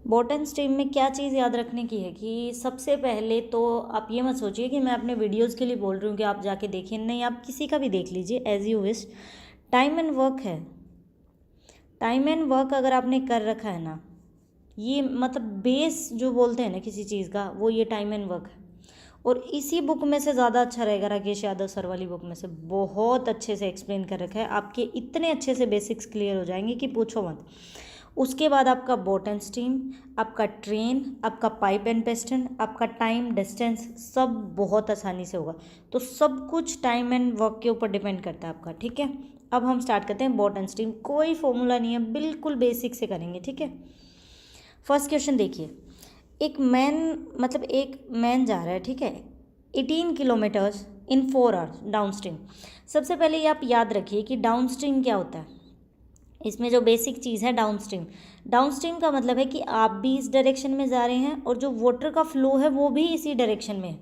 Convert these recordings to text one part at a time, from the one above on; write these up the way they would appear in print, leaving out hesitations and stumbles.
Boat and stream में क्या चीज़ याद रखने की है कि सबसे पहले तो आप ये मत सोचिए कि मैं अपने वीडियोस के लिए बोल रही हूँ कि आप जाके देखिए, नहीं, आप किसी का भी देख लीजिए as you wish. Time and work है। टाइम एंड वर्क अगर आपने कर रखा है ना, ये मतलब बेस जो बोलते हैं ना किसी चीज़ का, वो ये टाइम एंड वर्क है। और इसी बुक में से ज़्यादा अच्छा रहेगा, राकेश यादव सर वाली बुक में से बहुत अच्छे से एक्सप्लेन कर रखा है। आपके इतने अच्छे से बेसिक्स क्लियर हो जाएंगे कि पूछो मत। उसके बाद आपका बोट एंड स्टीम, आपका ट्रेन, आपका पाइप एंड पिस्टन, आपका टाइम, डिस्टेंस, सब बहुत आसानी से होगा। तो सब कुछ टाइम एंड वर्क के ऊपर डिपेंड करता है आपका, ठीक है। अब हम स्टार्ट करते हैं बोट एंड स्टीम। कोई फॉर्मूला नहीं है, बिल्कुल बेसिक से करेंगे, ठीक है। फर्स्ट क्वेश्चन देखिए, एक मैन जा रहा है, ठीक है, 18 किलोमीटर्स इन 4 आवर्स डाउन स्ट्रीम। सबसे पहले ये आप याद रखिए कि डाउन स्ट्रीम क्या होता है। इसमें जो बेसिक चीज़ है डाउन स्ट्रीम का मतलब है कि आप भी इस डायरेक्शन में जा रहे हैं और जो वाटर का फ्लो है वो भी इसी डायरेक्शन में है।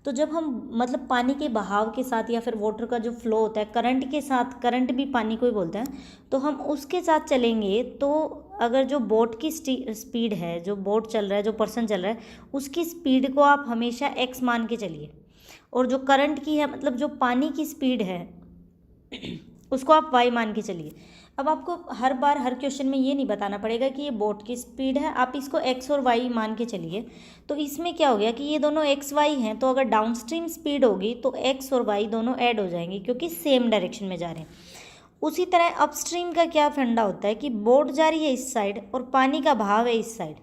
तो जब हम मतलब पानी के बहाव के साथ या फिर वाटर का जो फ्लो होता है करंट के साथ, करंट भी पानी को ही बोलते हैं, तो हम उसके साथ चलेंगे तो अगर जो बोट की स्पीड है, जो बोट चल रहा है, जो पर्सन चल रहा है, उसकी स्पीड को आप हमेशा एक्स मान के चलिए, और जो करंट की है मतलब जो पानी की स्पीड है उसको आप वाई मान के चलिए। अब आपको हर बार हर क्वेश्चन में ये नहीं बताना पड़ेगा कि ये बोट की स्पीड है, आप इसको एक्स और वाई मान के चलिए। तो इसमें क्या हो गया कि ये दोनों एक्स वाई हैं, तो अगर डाउन स्ट्रीम स्पीड होगी तो एक्स और वाई दोनों ऐड हो जाएंगे क्योंकि सेम डायरेक्शन में जा रहे हैं। उसी तरह अपस्ट्रीम का क्या फंडा होता है कि बोट जा रही है इस साइड और पानी का बहाव है इस साइड,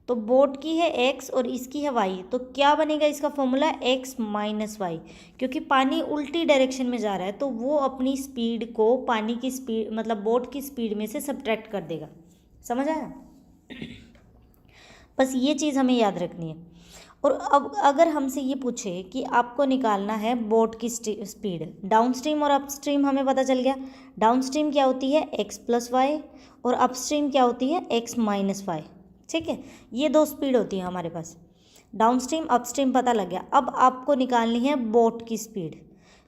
तो बोट की है एक्स और इसकी है वाई, तो क्या बनेगा इसका फॉर्मूला, एक्स माइनस वाई, क्योंकि पानी उल्टी डायरेक्शन में जा रहा है तो वो अपनी स्पीड को पानी की स्पीड मतलब बोट की स्पीड में से सब्ट्रैक्ट कर देगा। समझ आया? बस ये चीज़ हमें याद रखनी है। और अब अगर हमसे ये पूछे कि आपको निकालना है बोट की स्पीड, डाउन स्ट्रीम और अपस्ट्रीम हमें पता चल गया। डाउन स्ट्रीम क्या होती है, एक्स प्लस वाई, और अपस्ट्रीम क्या होती है, एक्स माइनस वाई, ठीक है। ये दो स्पीड होती है हमारे पास, डाउन स्ट्रीम अपस्ट्रीम पता लग गया। अब आपको निकालनी है बोट की स्पीड।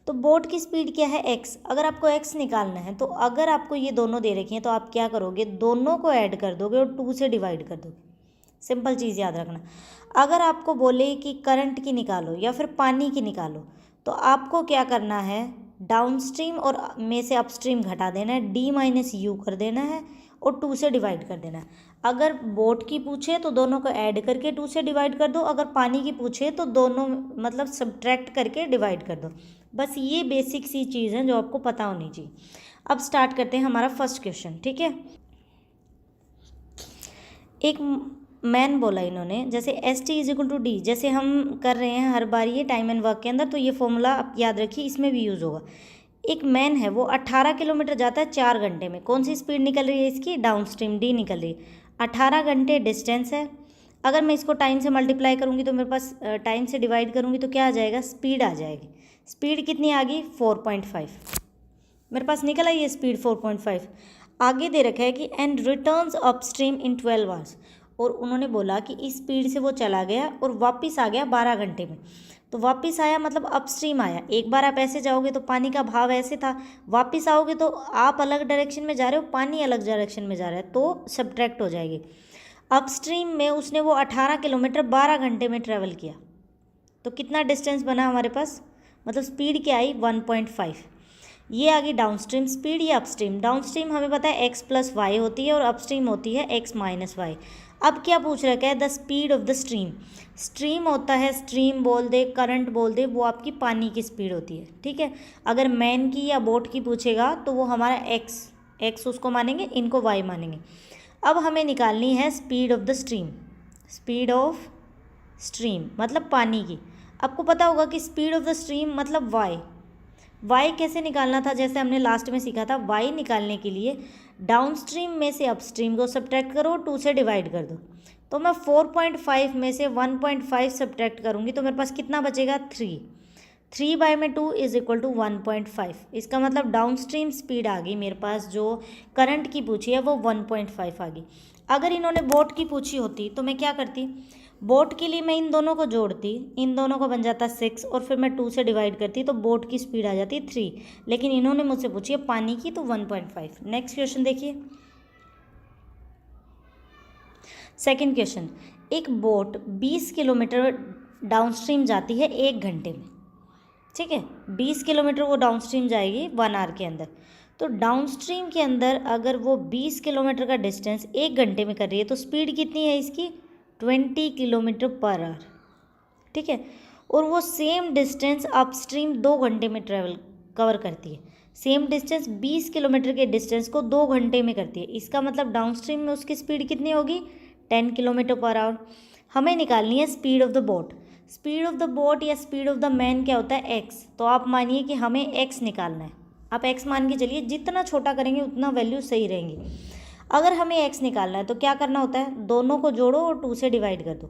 तो बोट की स्पीड क्या है, एक्स। अगर आपको एक्स निकालना है तो अगर आपको ये दोनों दे रखी हैं तो आप क्या करोगे, दोनों को ऐड कर दोगे और 2 से डिवाइड कर दोगे। सिंपल चीज़ याद रखना। अगर आपको बोले कि करंट की निकालो या फिर पानी की निकालो, तो आपको क्या करना है, डाउन स्ट्रीम और में से अपस्ट्रीम घटा देना है, डी माइनस यू कर देना है और 2 से डिवाइड कर देना है। अगर बोट की पूछे तो दोनों को ऐड करके 2 से डिवाइड कर दो, अगर पानी की पूछे तो दोनों मतलब सब्ट्रैक्ट करके डिवाइड कर दो। बस ये बेसिक सी चीज़ है जो आपको पता होनी चाहिए। अब स्टार्ट करते हैं हमारा फर्स्ट क्वेश्चन, ठीक है। एक मैन बोला इन्होंने, जैसे S T is equal to D, जैसे हम कर रहे हैं हर बार ये टाइम एंड वर्क के अंदर, तो ये फॉर्मूला आप याद रखिए, इसमें भी यूज़ होगा। एक मैन है वो 18 किलोमीटर जाता है 4 घंटे में, कौन सी स्पीड निकल रही है इसकी, डाउन स्ट्रीम, डी निकल रही है। 18 घंटे डिस्टेंस है, अगर मैं इसको टाइम से मल्टीप्लाई करूँगी तो मेरे पास टाइम से डिवाइड करूँगी तो क्या आ जाएगा, स्पीड आ जाएगी। स्पीड कितनी आ गई, 4.5, मेरे पास निकल आई है स्पीड 4.5। आगे दे रखा है कि and returns upstream in 12 hours, और उन्होंने बोला कि इस स्पीड से वो चला गया और वापस आ गया 12 घंटे में। तो वापस आया मतलब अपस्ट्रीम आया। एक बार आप ऐसे जाओगे तो पानी का भाव ऐसे था, वापस आओगे तो आप अलग डायरेक्शन में जा रहे हो, पानी अलग डायरेक्शन में जा रहा है, तो सब्ट्रैक्ट हो जाएगी। अपस्ट्रीम में उसने वो 18 किलोमीटर 12 घंटे में ट्रैवल किया, तो कितना डिस्टेंस बना हमारे पास, मतलब स्पीड क्या आई, 1.5। ये आ गई डाउन स्ट्रीम स्पीड। या अपस्ट्रीम, डाउन स्ट्रीम हमें पता है एक्स प्लस वाई होती है और अपस्ट्रीम होती है एक्स माइनस वाई। अब क्या पूछ रखा है, the speed of the stream. Stream होता है, स्ट्रीम बोल दे, करंट बोल दे, वो आपकी पानी की स्पीड होती है, ठीक है। अगर मैन की या बोट की पूछेगा तो वो हमारा एक्स उसको मानेंगे, इनको वाई मानेंगे। अब हमें निकालनी है speed of the stream. Speed of stream मतलब पानी की। आपको पता होगा कि स्पीड ऑफ द स्ट्रीम मतलब वाई कैसे निकालना था, जैसे हमने लास्ट में सीखा था। वाई निकालने के लिए डाउन स्ट्रीम में से अपस्ट्रीम को सब्ट्रैक्ट करो, 2 से डिवाइड कर दो। तो मैं 4.5 में से 1.5 सब्ट्रैक्ट करूँगी तो मेरे पास कितना बचेगा, 3 बाई में 2 इज इक्वल टू 1.5। इसका मतलब डाउन स्ट्रीम स्पीड आ गई मेरे पास, जो करंट की पूछी है वो 1.5 आ गई। अगर इन्होंने बोट की पूछी होती तो मैं क्या करती, बोट के लिए मैं इन दोनों को जोड़ती, इन दोनों को बन जाता 6 और फिर मैं 2 से डिवाइड करती तो बोट की स्पीड आ जाती 3। लेकिन इन्होंने मुझसे पूछी है पानी की, तो 1.5। नेक्स्ट क्वेश्चन देखिए, सेकंड क्वेश्चन, एक बोट 20 किलोमीटर डाउनस्ट्रीम जाती है 1 घंटे में, ठीक है, 20 किलोमीटर वो डाउनस्ट्रीम जाएगी 1 आवर के अंदर। तो डाउनस्ट्रीम के अंदर अगर वो 20 किलोमीटर का डिस्टेंस 1 घंटे में कर रही है तो स्पीड कितनी है इसकी, 20 किलोमीटर पर आवर, ठीक है। और वो सेम डिस्टेंस अपस्ट्रीम 2 घंटे में ट्रेवल कवर करती है। सेम डिस्टेंस 20 किलोमीटर के डिस्टेंस को 2 घंटे में करती है। इसका मतलब डाउनस्ट्रीम में उसकी स्पीड कितनी होगी, 10 किलोमीटर पर आवर। हमें निकालनी है speed of the boat. Speed of the boat या स्पीड ऑफ द मैन क्या होता है, एक्स। तो आप मानिए कि हमें एक्स निकालना है। आप एक्स मान के चलिए, जितना छोटा करेंगे उतना वैल्यू सही रहेंगी। अगर हमें एक्स निकालना है तो क्या करना होता है, दोनों को जोड़ो और 2 से डिवाइड कर दो।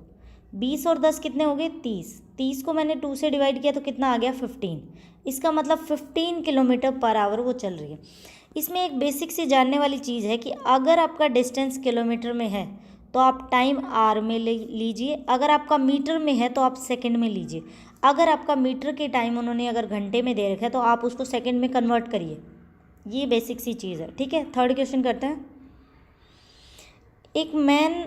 20 और 10 कितने हो गए, 30। 30 को मैंने 2 से डिवाइड किया तो कितना आ गया, 15। इसका मतलब 15 किलोमीटर पर आवर वो चल रही है। इसमें एक बेसिक सी जानने वाली चीज़ है कि अगर आपका डिस्टेंस किलोमीटर में है तो आप टाइम आर में ले लीजिए, अगर आपका मीटर में है तो आप सेकंड में लीजिए। अगर आपका मीटर के टाइम उन्होंने अगर घंटे में दे रखा है तो आप उसको सेकंड में कन्वर्ट करिए। ये बेसिक सी चीज़ है, ठीक है। थर्ड क्वेश्चन करते हैं। एक मैन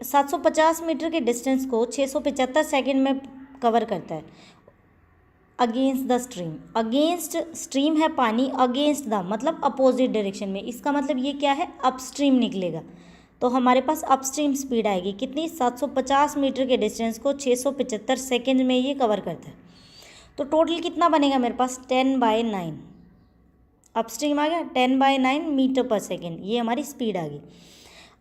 750 मीटर के डिस्टेंस को 675 सेकंड में कवर करता है against the stream. Against stream है पानी, अगेंस्ट द मतलब अपोजिट डायरेक्शन में। इसका मतलब ये क्या है, अपस्ट्रीम निकलेगा। तो हमारे पास अपस्ट्रीम स्पीड आएगी कितनी, 750 मीटर के डिस्टेंस को 675 सेकंड में ये कवर करता है। तो टोटल कितना बनेगा मेरे पास, 10/9। अपस्ट्रीम आ गया 10/9 मीटर पर सेकेंड, ये हमारी स्पीड आ गई।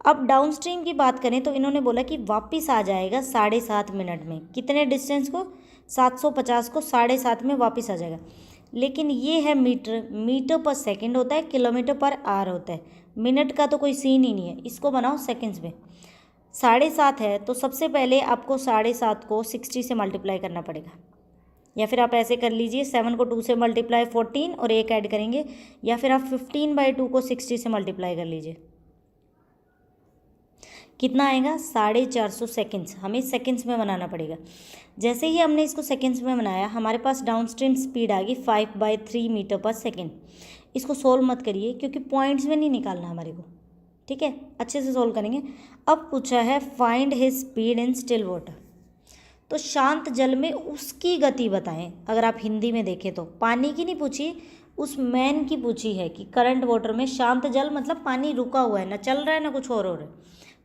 अब डाउनस्ट्रीम की बात करें तो इन्होंने बोला कि वापस आ जाएगा 7.5 मिनट में। कितने डिस्टेंस को, 750 को 7.5 में वापस आ जाएगा। लेकिन ये है मीटर, मीटर पर सेकंड होता है, किलोमीटर पर आवर होता है। मिनट का तो कोई सीन ही नहीं है, इसको बनाओ सेकंड्स में। 7.5 है तो सबसे पहले आपको 7.5 को 60 से मल्टीप्लाई करना पड़ेगा, या फिर आप ऐसे कर लीजिए 7 को 2 से मल्टीप्लाई 14 और 1 ऐड करेंगे, या फिर आप 15/2 को 60 से मल्टीप्लाई कर लीजिए। कितना आएगा, 450 सेकेंड्स। हमें सेकेंड्स में बनाना पड़ेगा। जैसे ही हमने इसको सेकेंड्स में बनाया हमारे पास डाउनस्ट्रीम स्पीड आ गई 5/3 मीटर पर सेकेंड। इसको सोल्व मत करिए क्योंकि पॉइंट्स में नहीं निकालना हमारे को, ठीक है, अच्छे से सोल्व करेंगे। अब पूछा है find his speed in still water. तो शांत जल में उसकी गति बताएं। अगर आप हिंदी में देखें तो पानी की नहीं पूछी, उस मैन की पूछी है कि करंट वाटर में, शांत जल मतलब पानी रुका हुआ है, ना चल रहा है ना कुछ और हो रहा है,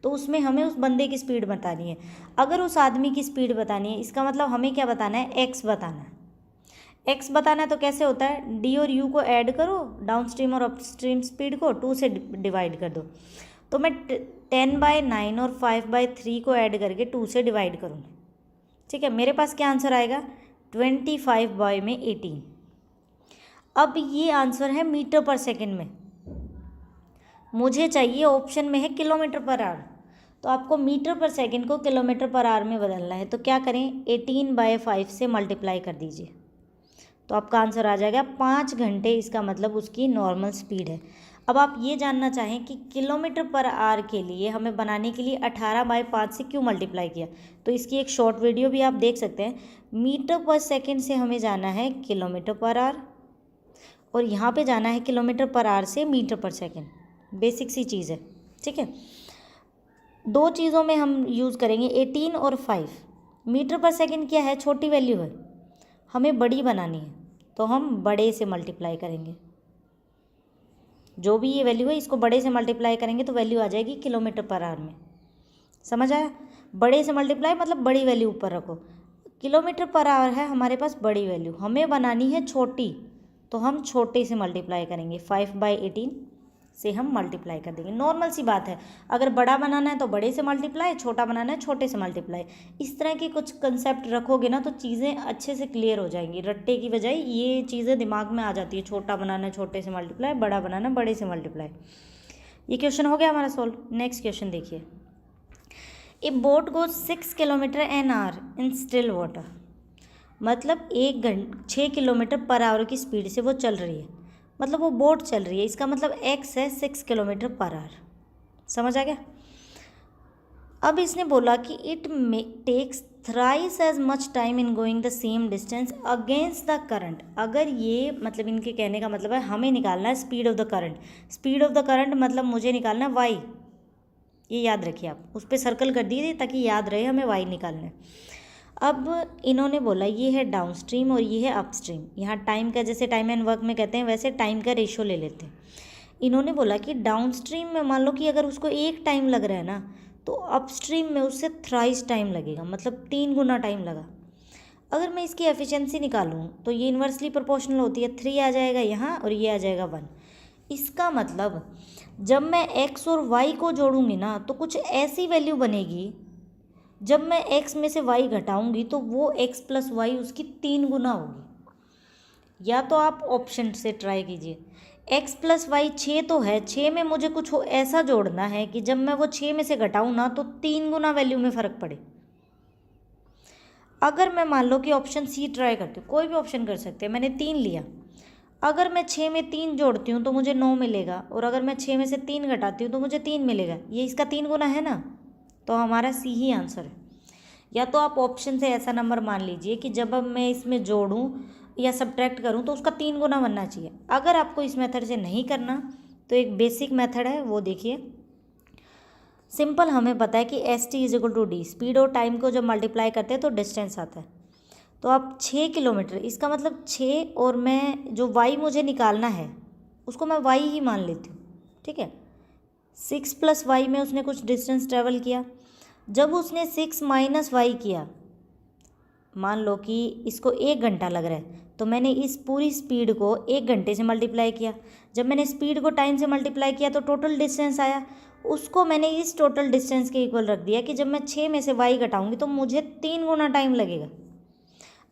तो उसमें हमें उस बंदे की स्पीड बतानी है। अगर उस आदमी की स्पीड बतानी है, इसका मतलब हमें क्या बताना है, एक्स बताना है। एक्स बताना है तो कैसे होता है, डी और यू को ऐड करो, डाउनस्ट्रीम और अपस्ट्रीम स्पीड को 2 से डिवाइड कर दो। तो मैं 10/9 और 5/3 को ऐड करके 2 से डिवाइड करूँगी, ठीक है। मेरे पास क्या आंसर आएगा, 25/18। अब ये आंसर है मीटर पर सेकेंड में, मुझे चाहिए ऑप्शन में है किलोमीटर पर आवर। तो आपको मीटर पर सेकेंड को किलोमीटर पर आवर में बदलना है। तो क्या करें, 18/5 से मल्टीप्लाई कर दीजिए तो आपका आंसर आ जाएगा 5 घंटे। इसका मतलब उसकी नॉर्मल स्पीड है। अब आप ये जानना चाहें कि किलोमीटर पर आवर के लिए हमें बनाने के लिए 18/5 से क्यों मल्टीप्लाई किया, तो इसकी एक शॉर्ट वीडियो भी आप देख सकते हैं। मीटर पर सेकेंड से हमें जाना है किलोमीटर पर आवर, और यहाँ पे जाना है किलोमीटर पर आवर से मीटर पर सेकेंड। बेसिक सी चीज़ है, ठीक है। 2 चीज़ों में हम यूज़ करेंगे 18 और 5। मीटर पर सेकेंड क्या है, छोटी वैल्यू है, हमें बड़ी बनानी है तो हम बड़े से मल्टीप्लाई करेंगे। जो भी ये वैल्यू है इसको बड़े से मल्टीप्लाई करेंगे तो वैल्यू आ जाएगी किलोमीटर पर आवर में। समझ आया, बड़े से मल्टीप्लाई मतलब बड़ी वैल्यू ऊपर रखो। किलोमीटर पर आवर है हमारे पास बड़ी वैल्यू, हमें बनानी है छोटी, तो हम छोटे से मल्टीप्लाई करेंगे। 5/18 से हम मल्टीप्लाई कर देंगे। नॉर्मल सी बात है, अगर बड़ा बनाना है तो बड़े से मल्टीप्लाई, छोटा बनाना है छोटे से मल्टीप्लाई। इस तरह के कुछ कंसेप्ट रखोगे ना तो चीज़ें अच्छे से क्लियर हो जाएंगी। रट्टे की बजाय ये चीज़ें दिमाग में आ जाती है, छोटा बनाना है छोटे से मल्टीप्लाई, बड़ा बनाना है बड़े से मल्टीप्लाई। ये क्वेश्चन हो गया हमारा सॉल्व। नेक्स्ट क्वेश्चन देखिए, ए boat goes 6 kilometre an hour in still water. मतलब 6 किलोमीटर पर आवर की स्पीड से वो चल रही है, मतलब वो बोट चल रही है। इसका मतलब एक्स है 6 किलोमीटर पर आवर। समझ आ गया। अब इसने बोला कि it takes thrice as much time in going the same distance against the current. अगर ये मतलब इनके कहने का मतलब है हमें निकालना है speed of the current. Speed of the current मतलब मुझे निकालना है वाई, ये याद रखिए, आप उस पर सर्कल कर दीजिए ताकि याद रहे हमें वाई निकालना है। अब इन्होंने बोला ये है डाउनस्ट्रीम और ये है अपस्ट्रीम। यहाँ टाइम का, जैसे टाइम एंड वर्क में कहते हैं वैसे टाइम का रेशो ले लेते हैं। इन्होंने बोला कि डाउनस्ट्रीम में मान लो कि अगर उसको 1 टाइम लग रहा है ना, तो अपस्ट्रीम में उससे थ्राइस टाइम लगेगा, मतलब 3 गुना टाइम लगा। अगर मैं इसकी एफिशिएंसी निकालूँ तो ये इन्वर्सली प्रोपोर्शनल होती है, 3 आ जाएगा यहाँ और ये आ जाएगा 1। इसका मतलब जब मैं x और y को जोड़ूंगी ना तो कुछ ऐसी वैल्यू बनेगी, जब मैं x में से y घटाऊंगी तो वो x प्लस वाई उसकी 3 गुना होगी। या तो आप ऑप्शन से ट्राई कीजिए, x प्लस वाई 6 तो है, 6 में मुझे कुछ ऐसा जोड़ना है कि जब मैं वो 6 में से घटाऊँ ना तो 3 गुना वैल्यू में फ़र्क पड़े। अगर मैं मान लो कि ऑप्शन सी ट्राई करती हूँ, कोई भी ऑप्शन कर सकते हैं, मैंने 3 लिया, अगर मैं 6 में 3 जोड़ती हूँ तो मुझे 9 मिलेगा, और अगर मैं 6 में से 3 घटाती हूँ तो मुझे 3 मिलेगा। ये इसका 3 गुना है ना, तो हमारा सी ही आंसर है। या तो आप ऑप्शन से ऐसा नंबर मान लीजिए कि जब अब मैं इसमें जोड़ूँ या सब्ट्रैक्ट करूँ तो उसका 3 गुना बनना चाहिए। अगर आपको इस मेथड से नहीं करना तो एक बेसिक मेथड है, वो देखिए। सिंपल, हमें पता है कि S T is equal to D, speed और टाइम को जब मल्टीप्लाई करते हैं तो डिस्टेंस आता है। तो आप 6 किलोमीटर, इसका मतलब 6, और मैं जो वाई मुझे निकालना है उसको मैं वाई ही मान लेती हूँ, ठीक है। 6 प्लस वाई में उसने कुछ डिस्टेंस ट्रेवल किया। जब उसने 6 माइनस वाई किया, मान लो कि इसको 1 घंटा लग रहा है, तो मैंने इस पूरी स्पीड को 1 घंटे से मल्टीप्लाई किया। जब मैंने स्पीड को टाइम से मल्टीप्लाई किया तो टोटल डिस्टेंस आया, उसको मैंने इस टोटल डिस्टेंस के इक्वल रख दिया कि जब मैं 6 में से वाई घटाऊंगी तो मुझे 3 गुना टाइम लगेगा।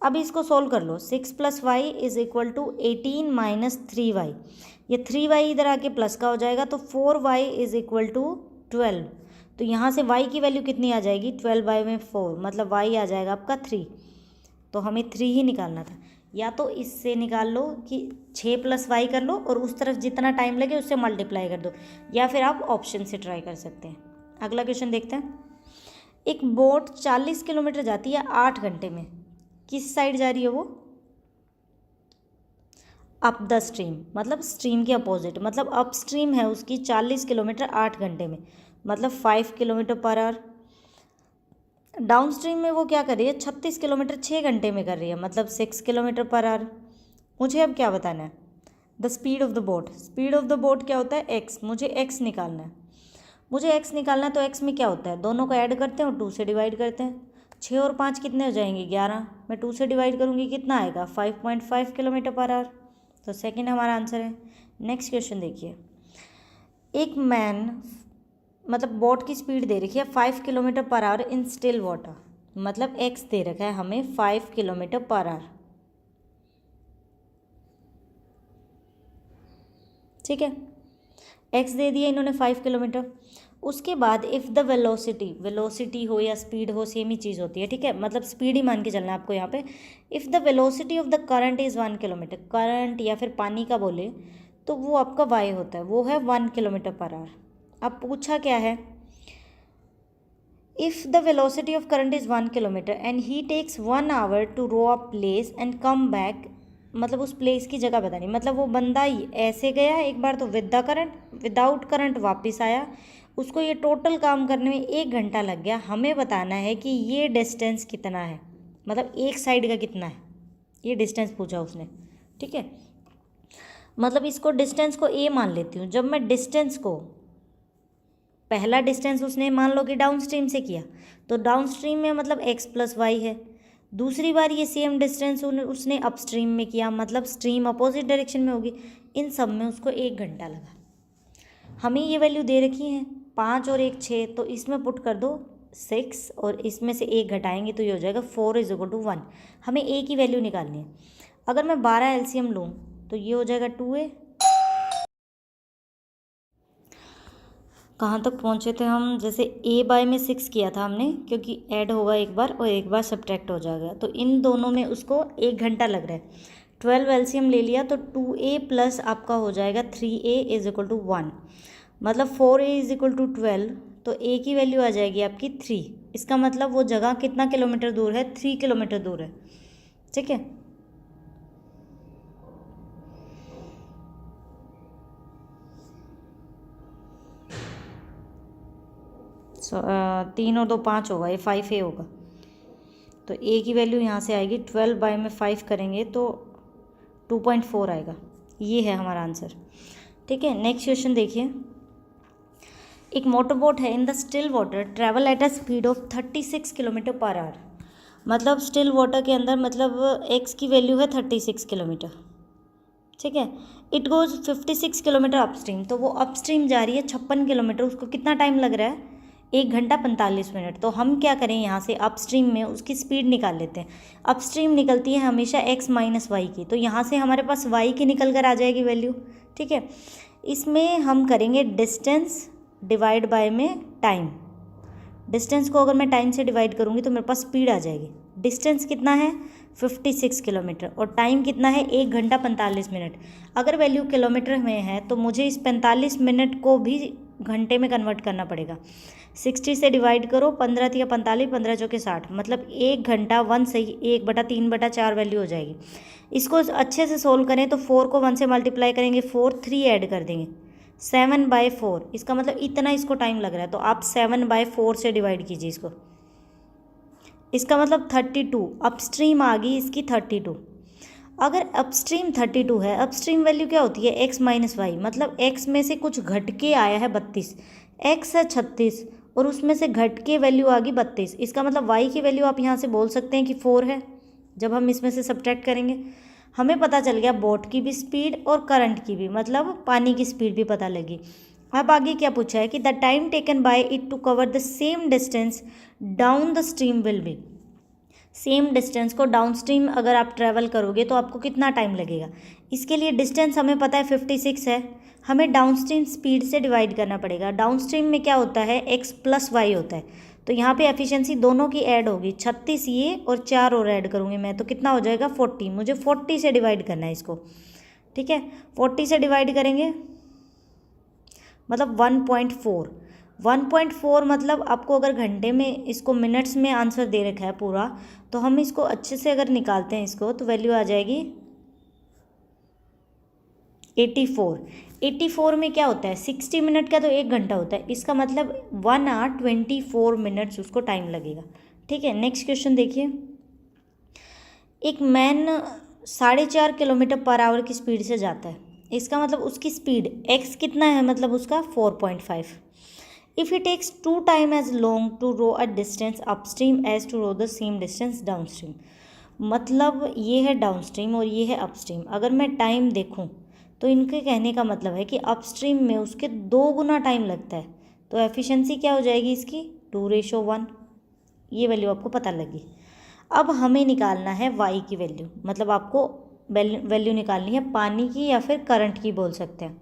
अब इसको सोल्व कर लो, 6 plus y is equal to 18 minus 3y। ये 3y इधर आके प्लस का हो जाएगा, तो 4y इज इक्वल टू 12। तो यहाँ से y की वैल्यू कितनी आ जाएगी, 12 में 4, मतलब y आ जाएगा आपका 3। तो हमें 3 ही निकालना था। या तो इससे निकाल लो कि 6 प्लस वाई कर लो और उस तरफ जितना टाइम लगे उससे मल्टीप्लाई कर दो, या फिर आप ऑप्शन से ट्राई कर सकते हैं। अगला क्वेश्चन देखते हैं। एक बोट 40 किलोमीटर जाती है 8 घंटे में, किस साइड जा रही है वो, अप द स्ट्रीम, मतलब स्ट्रीम के अपोजिट, मतलब अप स्ट्रीम है उसकी 40 किलोमीटर 8 घंटे में, मतलब 5 kilometre per hour. Down stream में वो क्या कर रही है, 36 किलोमीटर 6 घंटे में कर रही है, मतलब 6 किलोमीटर पर आवर। मुझे अब क्या बताना है, the speed of the boat. Speed of the boat क्या होता है, एक्स, मुझे एक्स निकालना है। मुझे एक्स निकालना है तो एक्स में क्या होता है, दोनों को ऐड करते हैं और 2 से डिवाइड करते हैं। 6 और 5 कितने हो जाएंगे, 11, मैं 2 से डिवाइड करूँगी कितना आएगा, 5.5 किलोमीटर पर आवर। तो सेकंड हमारा आंसर है। नेक्स्ट क्वेश्चन देखिए, एक मैन, मतलब बोट की स्पीड दे रखी है 5 किलोमीटर पर आवर इन स्टिल वाटर, मतलब एक्स दे रखा है हमें 5 किलोमीटर पर आवर, ठीक है। एक्स दे दिया इन्होंने 5 किलोमीटर। उसके बाद इफ़ द वेलोसिटी हो या स्पीड हो, सेम ही चीज़ होती है, ठीक है, मतलब स्पीड ही मान के चलना है आपको यहाँ पे। If the velocity of the current is 1 kilometre, current या फिर पानी का बोले तो वो आपका वाई होता है, वो है 1 किलोमीटर पर आवर। अब पूछा क्या है, if the velocity of current is 1 kilometre and he takes 1 hour to row a place and come back, मतलब उस प्लेस की जगह बतानी, मतलब वो बंदा ऐसे गया एक बार तो with the current, without current वापस आया, उसको ये टोटल काम करने में 1 घंटा लग गया। हमें बताना है कि ये डिस्टेंस कितना है, मतलब एक साइड का कितना है, ये डिस्टेंस पूछा उसने, ठीक है। मतलब इसको डिस्टेंस को ए मान लेती हूँ। जब मैं डिस्टेंस को, पहला डिस्टेंस उसने मान लो कि डाउन स्ट्रीम से किया, तो डाउन स्ट्रीम में मतलब एक्स प्लस वाई है। दूसरी बार ये सेम डिस्टेंस उसने अप स्ट्रीम में किया, मतलब स्ट्रीम अपोजिट डायरेक्शन में होगी। इन सब में उसको 1 घंटा लगा। हमें ये वैल्यू दे रखी है 5 और 1 6, तो इसमें पुट कर दो 6 और इसमें से 1 घटाएंगे तो ये हो जाएगा 4 इज इक्वल टू 1। हमें ए की वैल्यू निकालनी है। अगर मैं 12 एलसीएम लूँ तो ये हो जाएगा 2a। कहाँ तक पहुँचे थे हम, जैसे a बाय में 6 किया था हमने, क्योंकि ऐड होगा एक बार और एक बार सब्ट्रैक्ट हो जाएगा, तो इन दोनों में उसको 1 घंटा लग रहा है। 12 एलसीएम ले लिया तो 2a प्लस आपका हो जाएगा 3a इज इक्वल टू 1, मतलब 4a इज इक्वल टू 12, तो a की वैल्यू आ जाएगी आपकी 3। इसका मतलब वो जगह कितना किलोमीटर दूर है, 3 किलोमीटर दूर है, ठीक है। 3 और 2 5 होगा, ये 5A होगा। तो ए की वैल्यू यहाँ से आएगी 12 बाय में 5 करेंगे तो 2.4 आएगा। ये है हमारा आंसर। ठीक है, नेक्स्ट क्वेश्चन देखिए। एक मोटर बोट है in the still water travel at a speed of 36 kilometre per hour. मतलब स्टिल वाटर के अंदर मतलब एक्स की वैल्यू है 36 किलोमीटर। ठीक है, इट गोज 56 किलोमीटर अपस्ट्रीम। तो वो अपस्ट्रीम जा रही है 56 किलोमीटर। उसको कितना टाइम लग रहा है? 1 घंटा 45 मिनट। तो हम क्या करें, यहाँ से अपस्ट्रीम में उसकी स्पीड निकाल लेते हैं। अपस्ट्रीम निकलती है हमेशा x माइनस वाई की, तो यहाँ से हमारे पास y की निकल कर आ जाएगी वैल्यू। ठीक है, इसमें हम करेंगे डिस्टेंस डिवाइड बाय में टाइम। डिस्टेंस को अगर मैं टाइम से डिवाइड करूँगी तो मेरे पास स्पीड आ जाएगी। डिस्टेंस कितना है? 56 किलोमीटर। और टाइम कितना है? 1 घंटा 45 मिनट। अगर वैल्यू किलोमीटर में है तो मुझे इस 45 मिनट को भी घंटे में कन्वर्ट करना पड़ेगा। 60 से डिवाइड करो, 15 या 45, 15 चौके 60, मतलब 1 घंटा 1 सही 1/3/4 वैल्यू हो जाएगी। इसको अच्छे से सोल्व करें तो 4 को 1 से मल्टीप्लाई करेंगे, 4 3 ऐड कर देंगे, 7/4। इसका मतलब इतना इसको टाइम लग रहा है। तो आप 7/4 से डिवाइड कीजिए इसको। इसका मतलब 32 अपस्ट्रीम आ गई इसकी 32। अगर अपस्ट्रीम 32 है, अपस्ट्रीम वैल्यू क्या होती है? x minus y. मतलब x में से कुछ घट के आया है 32, x है 36 और उसमें से घट के वैल्यू आ गई 32। इसका मतलब y की वैल्यू आप यहाँ से बोल सकते हैं कि 4 है। जब हम इसमें से सब्ट्रैक्ट करेंगे हमें पता चल गया बोट की भी स्पीड और करंट की भी, मतलब पानी की स्पीड भी पता लगी। अब आगे क्या पूछा है कि the time taken by it to cover the same distance down the stream will be. Same distance को डाउन स्ट्रीम अगर आप ट्रैवल करोगे तो आपको कितना टाइम लगेगा? इसके लिए डिस्टेंस हमें पता है 56 है, हमें डाउन स्ट्रीम स्पीड से डिवाइड करना पड़ेगा। डाउन स्ट्रीम में क्या होता है? x प्लस वाई होता है। तो यहाँ पे एफिशिएंसी दोनों की ऐड होगी, 36 ये और 4 और ऐड करूँगी मैं, तो कितना हो जाएगा? 40। मुझे 40 से डिवाइड करना है इसको। ठीक है, 40 से डिवाइड करेंगे मतलब 1.4। 1.4 मतलब आपको अगर घंटे में इसको मिनट्स में आंसर दे रखा है पूरा, तो हम इसको अच्छे से अगर निकालते हैं इसको तो वैल्यू आ जाएगी 84। 84 में क्या होता है? 60 मिनट का तो 1 घंटा होता है, इसका मतलब 1 आवर 24 मिनट्स उसको टाइम लगेगा। ठीक है, नेक्स्ट क्वेश्चन देखिए। एक मैन 4.5 किलोमीटर पर आवर की स्पीड से जाता है। इसका मतलब उसकी स्पीड x कितना है? मतलब उसका 4.5। If he takes 2 time as long to row a distance upstream as to row the same distance downstream. मतलब ये है डाउनस्ट्रीम और ये है अपस्ट्रीम। अगर मैं टाइम देखूं तो इनके कहने का मतलब है कि अपस्ट्रीम में उसके 2 गुना टाइम लगता है। तो एफिशिएंसी क्या हो जाएगी इसकी? 2:1। ये वैल्यू आपको पता लगी। अब हमें निकालना है y की वैल्यू, मतलब आपको वैल्यू निकालनी है पानी की या फिर करंट की बोल सकते हैं।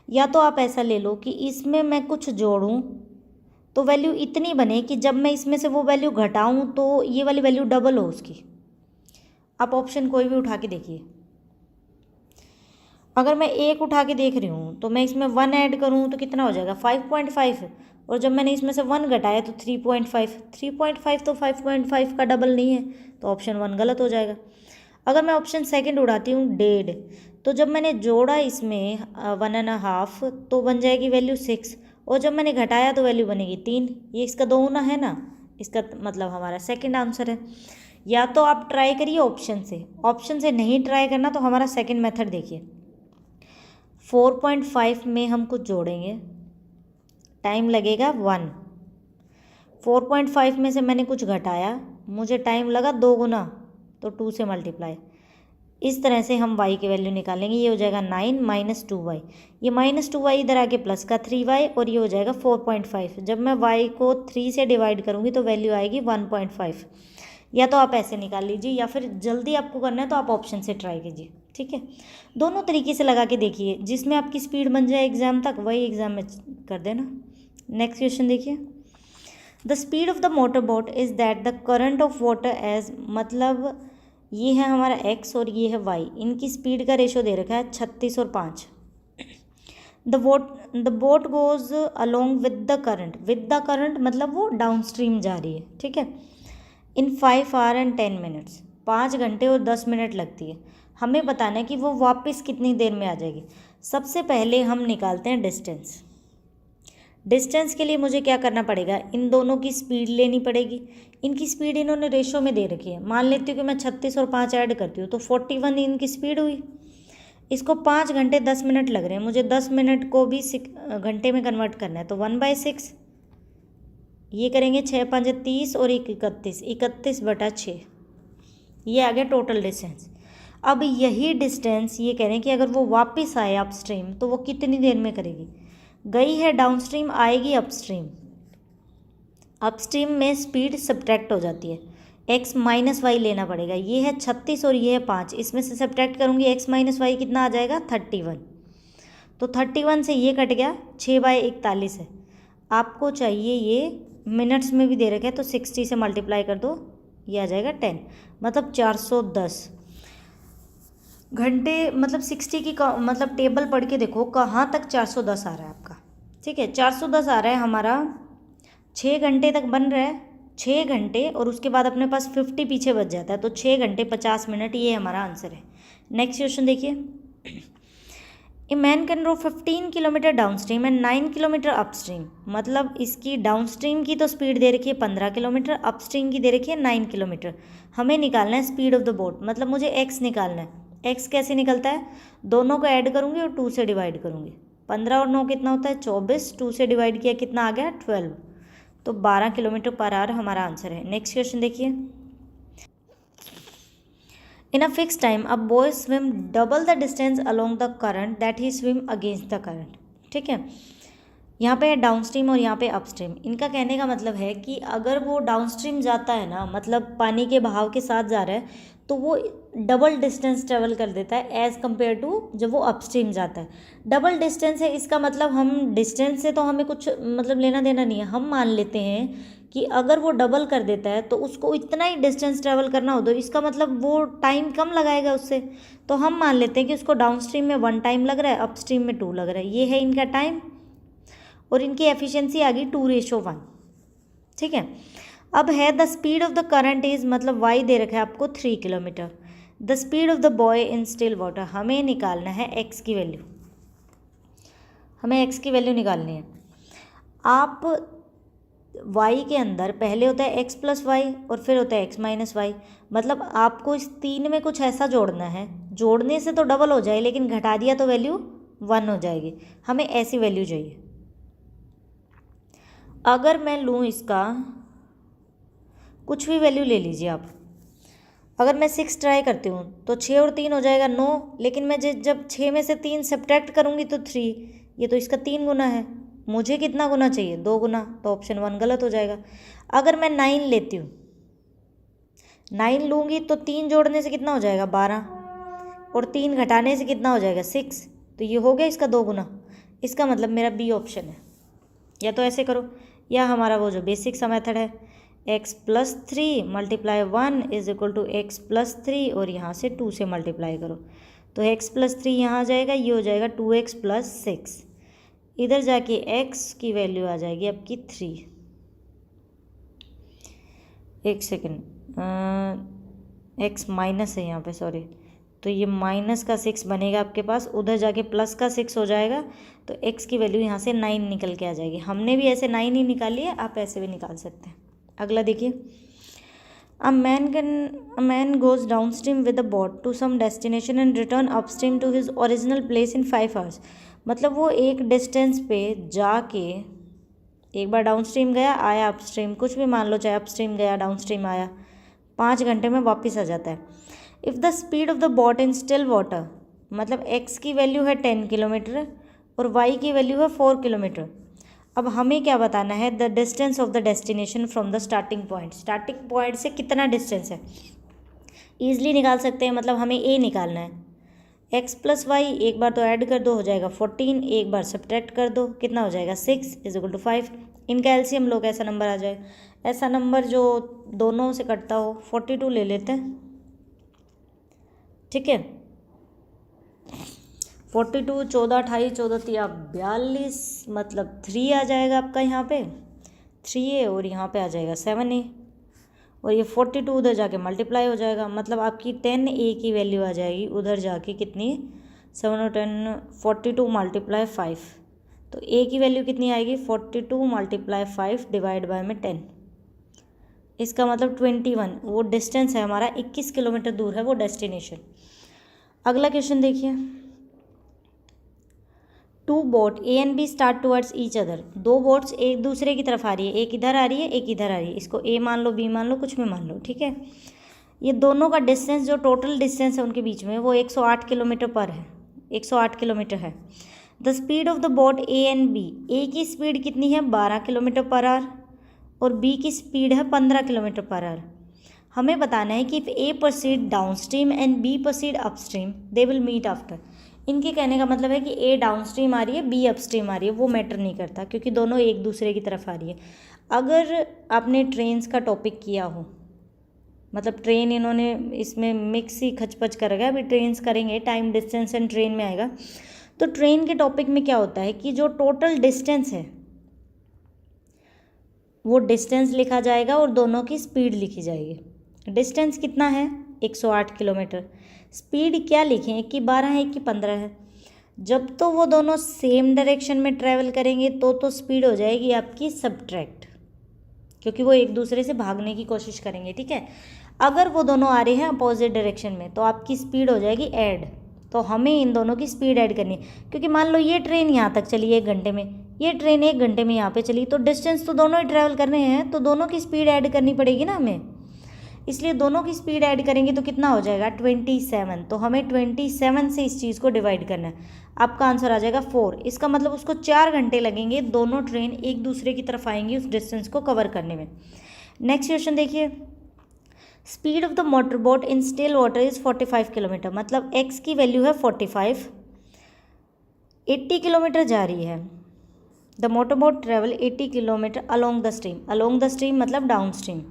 या तो आप ऐसा ले लो कि इसमें मैं कुछ जोड़ूं तो वैल्यू इतनी बने कि जब मैं इसमें से वो वैल्यू घटाऊं तो ये वाली वैल्यू डबल हो उसकी। आप ऑप्शन कोई भी उठा के देखिए। अगर मैं 1 उठा के देख रही हूँ तो मैं इसमें 1 ऐड करूँ तो कितना हो जाएगा? 5.5। और जब मैंने इसमें से 1 घटाया तो 3.5। 3.5 तो 5.5 का डबल नहीं है, तो ऑप्शन 1 गलत हो जाएगा। अगर मैं ऑप्शन सेकंड उड़ाती हूँ 1.5, तो जब मैंने जोड़ा इसमें 1.5 तो बन जाएगी वैल्यू 6, और जब मैंने घटाया तो वैल्यू बनेगी 3। ये इसका 2 गुना है ना, इसका मतलब हमारा सेकंड आंसर है। या तो आप ट्राई करिए ऑप्शन से नहीं ट्राई करना तो हमारा सेकंड मेथड देखिए। 4.5 में हम कुछ जोड़ेंगे, टाइम लगेगा 1। 4.5 में से मैंने कुछ घटाया, मुझे टाइम लगा 2 गुना, तो 2 से मल्टीप्लाई। इस तरह से हम y की वैल्यू निकालेंगे। ये हो जाएगा 9 माइनस 2y। ये माइनस 2y इधर आके प्लस का 3y, और ये हो जाएगा 4.5। जब मैं y को 3 से डिवाइड करूँगी तो वैल्यू आएगी 1.5। या तो आप ऐसे निकाल लीजिए, या फिर जल्दी आपको करना है तो आप ऑप्शन से ट्राई कीजिए। ठीक है, दोनों तरीके से लगा के देखिए, जिसमें आपकी स्पीड बन जाए एग्जाम तक वही एग्जाम में कर देना। नेक्स्ट क्वेश्चन देखिए। The speed of the motor boat is that the current of water as, मतलब ये है हमारा x और ये है y। इनकी स्पीड का रेशो दे रखा है 36 और 5। The boat goes along with the current मतलब वो डाउन स्ट्रीम जा रही है। ठीक है, इन 5 आवर एंड 10 मिनट्स, 5 घंटे और 10 मिनट लगती है। हमें बताना है कि वो वापस कितनी देर में आ जाएगी। सबसे पहले हम निकालते हैं डिस्टेंस। डिस्टेंस के लिए मुझे क्या करना पड़ेगा, इन दोनों की स्पीड लेनी पड़ेगी। इनकी स्पीड इन्होंने रेशो में दे रखी है। मान लेती हूँ कि मैं 36 और 5 ऐड करती हूँ तो 41 इनकी स्पीड हुई। इसको 5 घंटे 10 मिनट लग रहे हैं, मुझे 10 मिनट को भी घंटे में कन्वर्ट करना है, तो 1/6 ये करेंगे। 6 5 30 और 31, 31/6 ये आ गया टोटल डिस्टेंस। अब यही डिस्टेंस ये कह रहे हैं कि अगर वो वापस आए अपस्ट्रीम तो वो कितनी देर में करेगी। गई है डाउनस्ट्रीम, आएगी अपस्ट्रीम। अपस्ट्रीम में स्पीड सब्ट्रैक्ट हो जाती है, x माइनस वाई लेना पड़ेगा। ये है 36 और ये है 5, इसमें से सब्ट्रैक्ट करूँगी x माइनस वाई कितना आ जाएगा 31। तो 31 से ये कट गया, 6/41 है। आपको चाहिए ये मिनट्स में भी दे रखा है तो 60 से मल्टीप्लाई कर दो, ये आ जाएगा 10, मतलब 410 घंटे। मतलब 60 की मतलब टेबल पढ़ के देखो कहाँ तक 410 आ रहा है आपका। ठीक है, 410 आ रहा है हमारा, 6 घंटे तक बन रहा है, 6 घंटे और उसके बाद अपने पास 50 पीछे बच जाता है, तो 6 घंटे 50 मिनट, ये हमारा आंसर है। नेक्स्ट क्वेश्चन देखिए, a man can row 15 kilometre down stream and 9 kilometre upstream. मतलब इसकी डाउन स्ट्रीम की तो स्पीड दे रखी है 15 किलोमीटर, अपस्ट्रीम की दे रखी है 9 किलोमीटर। हमें निकालना है स्पीड ऑफ द बोट, मतलब मुझे एक्स निकालना है। एक्स कैसे निकलता है, दोनों को ऐड करूँगी और 2 से डिवाइड करूँगी। 15 और 9 कितना होता है 24, 2 से डिवाइड किया कितना आ गया 12, तो 12 किलोमीटर पर आवर हमारा आंसर है। नेक्स्ट क्वेश्चन देखिए, in a fix time a boy swim double the distance along the current that he swim against the current. ठीक है, यहाँ पे है डाउन स्ट्रीम और यहाँ पे अप स्ट्रीम। इनका कहने का मतलब है कि अगर वो डाउन स्ट्रीम जाता है ना, मतलब पानी के बहाव के साथ जा रहा है, तो वो डबल डिस्टेंस ट्रेवल कर देता है एज़ कम्पेयर टू जब वो अप स्ट्रीम जाता है। डबल डिस्टेंस है, इसका मतलब हम डिस्टेंस से तो हमें कुछ मतलब लेना देना नहीं है। हम मान लेते हैं कि अगर वो डबल कर देता है तो उसको इतना ही डिस्टेंस ट्रेवल करना हो, तो इसका मतलब वो टाइम कम लगाएगा उससे। तो हम मान लेते हैं कि उसको डाउन स्ट्रीम में 1 टाइम लग रहा है, अप स्ट्रीम में 2 लग रहा है। ये है इनका टाइम और इनकी एफिशिएंसी आ गई 2:1। ठीक है, अब है the speed of the current is, मतलब वाई दे रखा है आपको 3 kilometre. The speed of the boy in still water, हमें निकालना है एक्स की वैल्यू, हमें एक्स की वैल्यू निकालनी है। आप y के अंदर पहले होता है x प्लस वाई और फिर होता है x माइनस वाई, मतलब आपको इस 3 में कुछ ऐसा जोड़ना है, जोड़ने से तो डबल हो जाए लेकिन घटा दिया तो वैल्यू 1 हो जाएगी। हमें ऐसी वैल्यू चाहिए। अगर मैं लूँ इसका कुछ भी वैल्यू ले लीजिए आप, अगर मैं 6 ट्राई करती हूँ तो 6 और 3 हो जाएगा 9, लेकिन मैं जब 6 में से 3 सब्ट्रैक्ट करूँगी तो 3, ये तो इसका 3 गुना है। मुझे कितना गुना चाहिए 2 गुना, तो ऑप्शन 1 गलत हो जाएगा। अगर मैं 9 लेती हूँ, 9 लूँगी तो 3 जोड़ने से कितना हो जाएगा 12 और 3 घटाने से कितना हो जाएगा 6, तो ये हो गया इसका 2 गुना। इसका मतलब मेरा बी ऑप्शन है। या तो ऐसे करो, या हमारा वो जो बेसिक सा मेथड है, x plus 3 multiply 1 is equal to x plus 3 और यहाँ से 2 से मल्टीप्लाई करो, तो x प्लस 3 यहाँ आ जाएगा, ये हो जाएगा 2x प्लस 6। इधर जाके x की वैल्यू आ जाएगी आपकी 3। एक सेकेंड, x माइनस है यहाँ पे, सॉरी, तो ये माइनस का 6 बनेगा आपके पास, उधर जाके प्लस का 6 हो जाएगा, तो x की वैल्यू यहाँ से 9 निकल के आ जाएगी। हमने भी ऐसे 9 ही निकाली है, आप ऐसे भी निकाल सकते हैं। अगला देखिए, a man goes down stream with a boat to some destination and return up stream to his original place in 5 hours. मतलब वो एक डिस्टेंस पे जाके एक बार डाउन स्ट्रीम गया, आया अप स्ट्रीम, कुछ भी मान लो, चाहे अप स्ट्रीम गया डाउन स्ट्रीम आया, 5 घंटे में वापस आ जाता है। If the speed of the boat in still water, मतलब x की वैल्यू है 10 किलोमीटर और y की वैल्यू है 4 किलोमीटर। अब हमें क्या बताना है, the distance of the destination from the starting point. Starting point से कितना डिस्टेंस है ईजिली निकाल सकते हैं, मतलब हमें a निकालना है। x प्लस वाई एक बार तो ऐड कर दो, हो जाएगा 14, एक बार सब्ट्रैक्ट कर दो, कितना हो जाएगा 6 इज इक्वल टू 5। इनका एलसीएम लो, ऐसा नंबर आ जाए, ऐसा नंबर जो दोनों से कटता हो, 42 ले लेते हैं। ठीक है, 42, 14, 28, 14, 42, मतलब 3 आ जाएगा आपका यहाँ पे 3a और यहाँ पे आ जाएगा 7a और ये 42 उधर जाके मल्टीप्लाई हो जाएगा, मतलब आपकी 10a की वैल्यू आ जाएगी उधर जाके कितनी, 7 और 10, 42 मल्टीप्लाई 5, तो ए की वैल्यू कितनी आएगी 42 मल्टीप्लाई 5 डिवाइड बाय में 10, इसका मतलब 21। वो डिस्टेंस है हमारा 21 किलोमीटर दूर है वो डेस्टिनेशन। अगला क्वेश्चन देखिए, two boat A and B start towards each other. दो बोट्स एक दूसरे की तरफ आ रही है, एक इधर आ रही है एक इधर आ रही है, इसको ए मान लो बी मान लो कुछ भी मान लो, ठीक है। ये दोनों का डिस्टेंस जो टोटल डिस्टेंस है उनके बीच में वो 108 किलोमीटर पर है, 108 किलोमीटर है। The speed of the boat A and B, A की स्पीड कितनी है 12 किलोमीटर पर आवर और बी की स्पीड है 15 किलोमीटर पर आवर। हमें बताना है कि if A proceed down stream and B proceed up stream they will meet after. इनके कहने का मतलब है कि ए डाउन स्ट्रीम आ रही है बी अप स्ट्रीम आ रही है, वो मैटर नहीं करता क्योंकि दोनों एक दूसरे की तरफ आ रही है। अगर आपने ट्रेन्स का टॉपिक किया हो, मतलब ट्रेन इन्होंने इसमें मिक्स ही खचपच कर रखा है, अभी ट्रेन्स करेंगे, टाइम डिस्टेंस एंड ट्रेन में आएगा। तो ट्रेन के टॉपिक में क्या होता है कि जो टोटल डिस्टेंस है वो डिस्टेंस लिखा जाएगा और दोनों की स्पीड लिखी जाएगी। डिस्टेंस कितना है 108 किलोमीटर, स्पीड क्या लिखें, एक की 12 है एक की 15 है। जब तो वो दोनों सेम डायरेक्शन में ट्रैवल करेंगे तो स्पीड हो जाएगी आपकी सब्ट्रैक्ट, क्योंकि वो एक दूसरे से भागने की कोशिश करेंगे, ठीक है। अगर वो दोनों आ रहे हैं अपोजिट डायरेक्शन में तो आपकी स्पीड हो जाएगी ऐड। तो हमें इन दोनों की स्पीड ऐड करनी है, क्योंकि मान लो ये ट्रेन यहाँ तक चली 1 घंटे में, ये ट्रेन 1 घंटे में यहाँ पे चली, तो डिस्टेंस तो दोनों ही ट्रैवल कर रहे हैं, तो दोनों की स्पीड ऐड करनी पड़ेगी ना हमें। इसलिए दोनों की स्पीड ऐड करेंगे तो कितना हो जाएगा 27। तो हमें 27 से इस चीज़ को डिवाइड करना है, आपका आंसर आ जाएगा 4। इसका मतलब उसको 4 घंटे लगेंगे, दोनों ट्रेन एक दूसरे की तरफ आएंगी उस डिस्टेंस को कवर करने में। नेक्स्ट क्वेश्चन देखिए, speed of the motor boat in still water is 45 kilometre, मतलब एक्स की वैल्यू है 45, 80 किलोमीटर जा रही है। The motor boat travel 80 kilometre along the stream, along the stream मतलब डाउन स्ट्रीम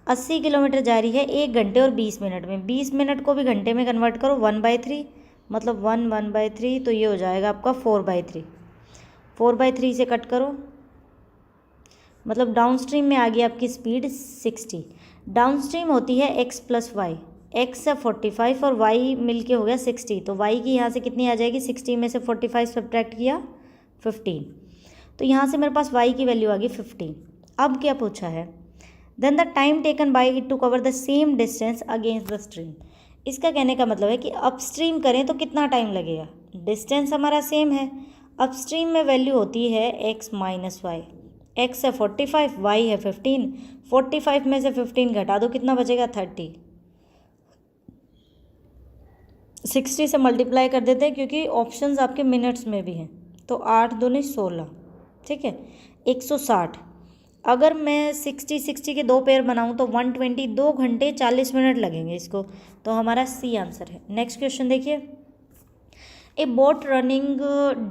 80 किलोमीटर जा रही है 1 घंटे और 20 मिनट में। 20 मिनट को भी घंटे में कन्वर्ट करो 1/3, मतलब 1/3, तो ये हो जाएगा आपका 4/3। 4/3 से कट करो, मतलब डाउन स्ट्रीम में आ गई आपकी स्पीड 60। डाउन स्ट्रीम होती है x प्लस वाई, एक्स है 45 और y मिलके हो गया 60, तो y की यहाँ से कितनी आ जाएगी 60 में से 45 सब्ट्रैक्ट किया 15, तो यहाँ से मेरे पास y की वैल्यू आ गई 15। अब क्या पूछा है, then the time taken by it to cover the same distance against the stream. इसका कहने का मतलब है कि अपस्ट्रीम करें तो कितना टाइम लगेगा, डिस्टेंस हमारा सेम है, अपस्ट्रीम में वैल्यू होती है x माइनस वाई, x है 45 y है 15, 45 में से 15 घटा दो कितना बचेगा 30। 60 से मल्टीप्लाई कर देते हैं क्योंकि ऑप्शंस आपके मिनट्स में भी हैं, तो 8 दूनी 16, ठीक है 160। अगर मैं 60 के 2 पेयर बनाऊं तो 120, 2 घंटे 40 मिनट लगेंगे इसको, तो हमारा सी आंसर है। नेक्स्ट क्वेश्चन देखिए, ए boat running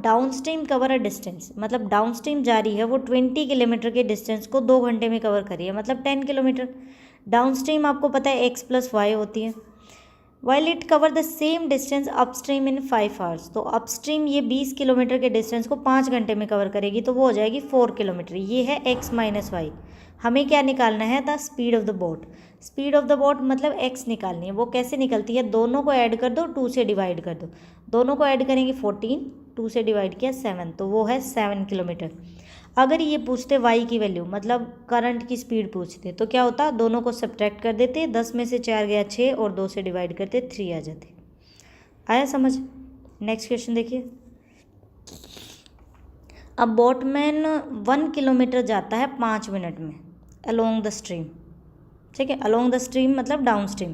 down stream cover a distance, मतलब डाउन स्ट्रीम जा रही है वो 20 किलोमीटर के डिस्टेंस को 2 घंटे में कवर करी है, मतलब 10 किलोमीटर। डाउन स्ट्रीम आपको पता है x प्लस वाई होती है। While it cover the same distance upstream in 5 hours, तो अपस्ट्रीम ये 20 किलोमीटर के डिस्टेंस को 5 घंटे में कवर करेगी, तो वो हो जाएगी 4 किलोमीटर। ये है x माइनस वाई। हमें क्या निकालना है, the speed of the boat. Speed of the boat मतलब x निकालनी है, वो कैसे निकलती है, दोनों को ऐड कर दो, 2 से डिवाइड कर दो, दोनों को ऐड करेंगे 14, 2 से डिवाइड किया 7, तो वो है 7 किलोमीटर। अगर ये पूछते y की वैल्यू मतलब करंट की स्पीड पूछते तो क्या होता, दोनों को सब्ट्रैक्ट कर देते, 10 में से 4 गया 6 और 2 से डिवाइड करते 3 आ जाते। आया समझ। नेक्स्ट क्वेश्चन देखिए, अब बोटमैन 1 किलोमीटर जाता है 5 मिनट में अलोंग द स्ट्रीम, ठीक है, अलोंग द स्ट्रीम मतलब डाउन स्ट्रीम।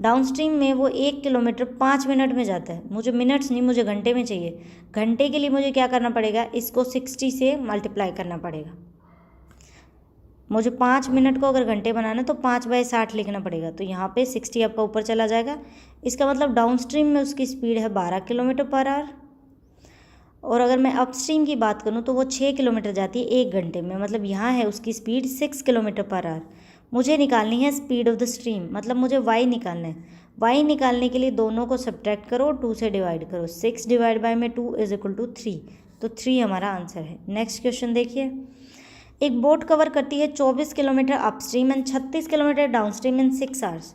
डाउन स्ट्रीम में वो 1 किलोमीटर 5 मिनट में जाता है, मुझे मिनट्स नहीं, मुझे घंटे में चाहिए। घंटे के लिए मुझे क्या करना पड़ेगा, इसको 60 से मल्टीप्लाई करना पड़ेगा। मुझे 5 मिनट को अगर घंटे बनाना तो 5/60 लिखना पड़ेगा, तो यहाँ पे 60 आपका ऊपर चला जाएगा। इसका मतलब डाउन स्ट्रीम में उसकी स्पीड है 12 किलोमीटर पर आवर, और अगर मैं अपस्ट्रीम की बात करूँ तो वो 6 किलोमीटर जाती है 1 घंटे में, मतलब यहाँ है उसकी स्पीड 6 किलोमीटर पर आवर। मुझे निकालनी है स्पीड ऑफ द स्ट्रीम, मतलब मुझे y निकालना है। y निकालने के लिए दोनों को सब्ट्रैक्ट करो, 2 से डिवाइड करो, 6 डिवाइड बाय में 2 इज इक्वल टू 3, तो 3 हमारा आंसर है। नेक्स्ट क्वेश्चन देखिए, एक बोट कवर करती है 24 kilometre upstream and 36 kilometre downstream in 6 hours.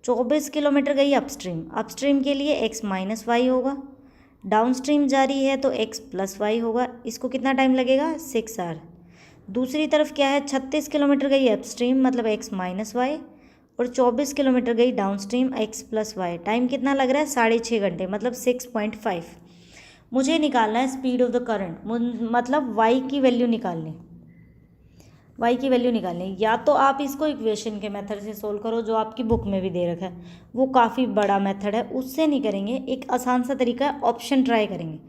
24 kilometre गई अपस्ट्रीम, अपस्ट्रीम के लिए x माइनस वाई होगा, डाउन स्ट्रीम जारी है तो x प्लस वाई होगा, इसको कितना टाइम लगेगा 6 आवर। दूसरी तरफ क्या है, 36 किलोमीटर गई अप स्ट्रीम मतलब x माइनस वाई, और 24 किलोमीटर गई down stream x plus y. Time कितना लग रहा है 6.5 घंटे मतलब 6.5। मुझे निकालना है स्पीड ऑफ द करंट, मतलब y की वैल्यू निकालनी, y की वैल्यू निकालनी। या तो आप इसको इक्वेशन के मेथड से सोल्व करो जो आपकी बुक में भी दे रखा है, वो काफ़ी बड़ा मेथड है, उससे नहीं करेंगे। एक आसान सा तरीका है, ऑप्शन ट्राई करेंगे।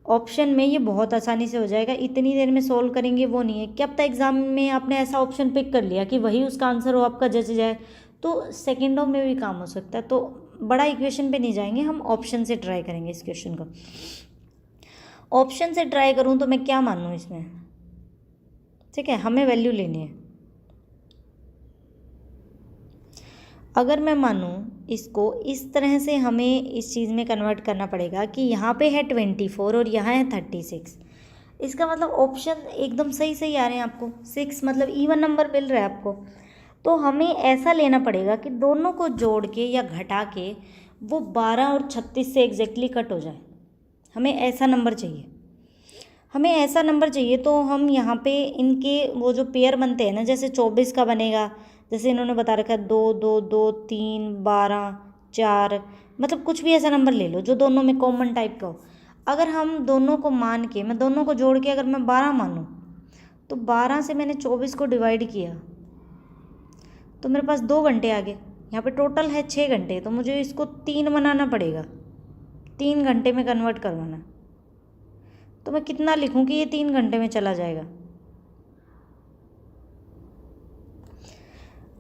ऑप्शन में ये बहुत आसानी से हो जाएगा, इतनी देर में सोल्व करेंगे वो नहीं है। क्या पता एग्जाम में आपने ऐसा ऑप्शन पिक कर लिया कि वही उसका आंसर हो, आपका जज जाए, तो सेकेंडों में भी काम हो सकता है। तो बड़ा इक्वेशन पे नहीं जाएंगे, हम ऑप्शन से ट्राई करेंगे इस क्वेश्चन को। ऑप्शन से ट्राई करूँ तो मैं क्या मानूँ इसमें, ठीक है, हमें वैल्यू लेनी है। अगर मैं मानूँ इसको इस तरह से, हमें इस चीज़ में कन्वर्ट करना पड़ेगा कि यहाँ पे है 24 और यहाँ है 36। इसका मतलब ऑप्शन एकदम सही सही आ रहे हैं आपको, 6 मतलब इवन नंबर मिल रहा है आपको। तो हमें ऐसा लेना पड़ेगा कि दोनों को जोड़ के या घटा के वो 12 और 36 से एग्जैक्टली कट हो जाए। हमें ऐसा नंबर चाहिए, हमें ऐसा नंबर चाहिए। तो हम यहाँ पे इनके वो जो पेयर बनते हैं ना, जैसे 24 का बनेगा, जैसे इन्होंने बता रखा है 2 2 2 3 12 4, मतलब कुछ भी ऐसा नंबर ले लो जो दोनों में कॉमन टाइप का हो। अगर हम दोनों को मान के, मैं दोनों को जोड़ के अगर मैं 12 मानूँ, तो 12 से मैंने 24 को डिवाइड किया तो मेरे पास 2 घंटे आ गए। यहाँ पे टोटल है 6 घंटे, तो मुझे इसको 3 बनाना पड़ेगा, 3 घंटे में कन्वर्ट करवाना। तो मैं कितना लिखूं कि ये 3 घंटे में चला जाएगा।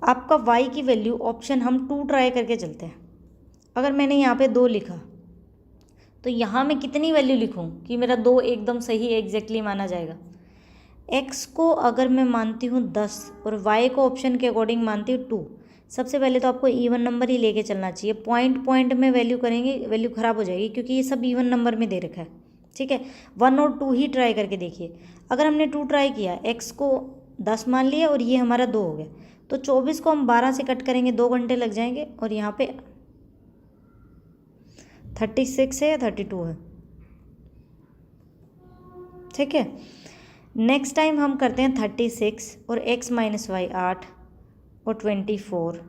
आपका y की वैल्यू ऑप्शन हम 2 ट्राई करके चलते हैं। अगर मैंने यहाँ पे 2 लिखा तो यहाँ मैं कितनी वैल्यू लिखूं कि मेरा 2 एकदम सही एग्जैक्टली माना जाएगा। x को अगर मैं मानती हूँ 10 और y को ऑप्शन के अकॉर्डिंग मानती हूँ 2। सबसे पहले तो आपको इवन नंबर ही लेके चलना चाहिए। पॉइंट पॉइंट में वैल्यू करेंगे वैल्यू ख़राब हो जाएगी, क्योंकि ये सब इवन नंबर में दे रखा है, ठीक है। 1 और 2 ही ट्राई करके देखिए। अगर हमने 2 ट्राई किया, x को 10 मान लिया और ये हमारा 2 हो गया, तो 24 को हम 12 से कट करेंगे, 2 घंटे लग जाएंगे। और यहाँ पे 36 है या 32 है, ठीक है। नेक्स्ट टाइम हम करते हैं 36 और x माइनस वाई 8 और 24।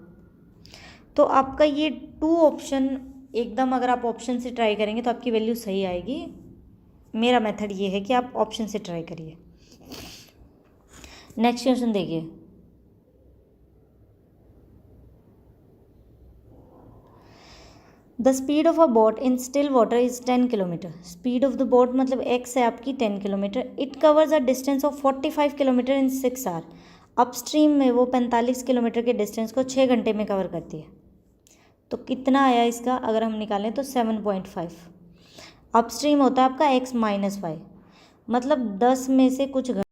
तो आपका ये 2 ऑप्शन एकदम, अगर आप ऑप्शन से ट्राई करेंगे तो आपकी वैल्यू सही आएगी। मेरा मेथड ये है कि आप ऑप्शन से ट्राई करिए। नेक्स्ट क्वेश्चन देखिए, the speed of a boat in still water is 10 kilometre. Speed of the boat मतलब x है आपकी 10 kilometre. It covers a distance of 45 kilometre in 6 hour. Upstream में वो 45 किलोमीटर के डिस्टेंस को 6 घंटे में कवर करती है। तो कितना आया इसका, अगर हम निकालें तो 7.5। अपस्ट्रीम होता है आपका x माइनस वाई, मतलब 10 में से कुछ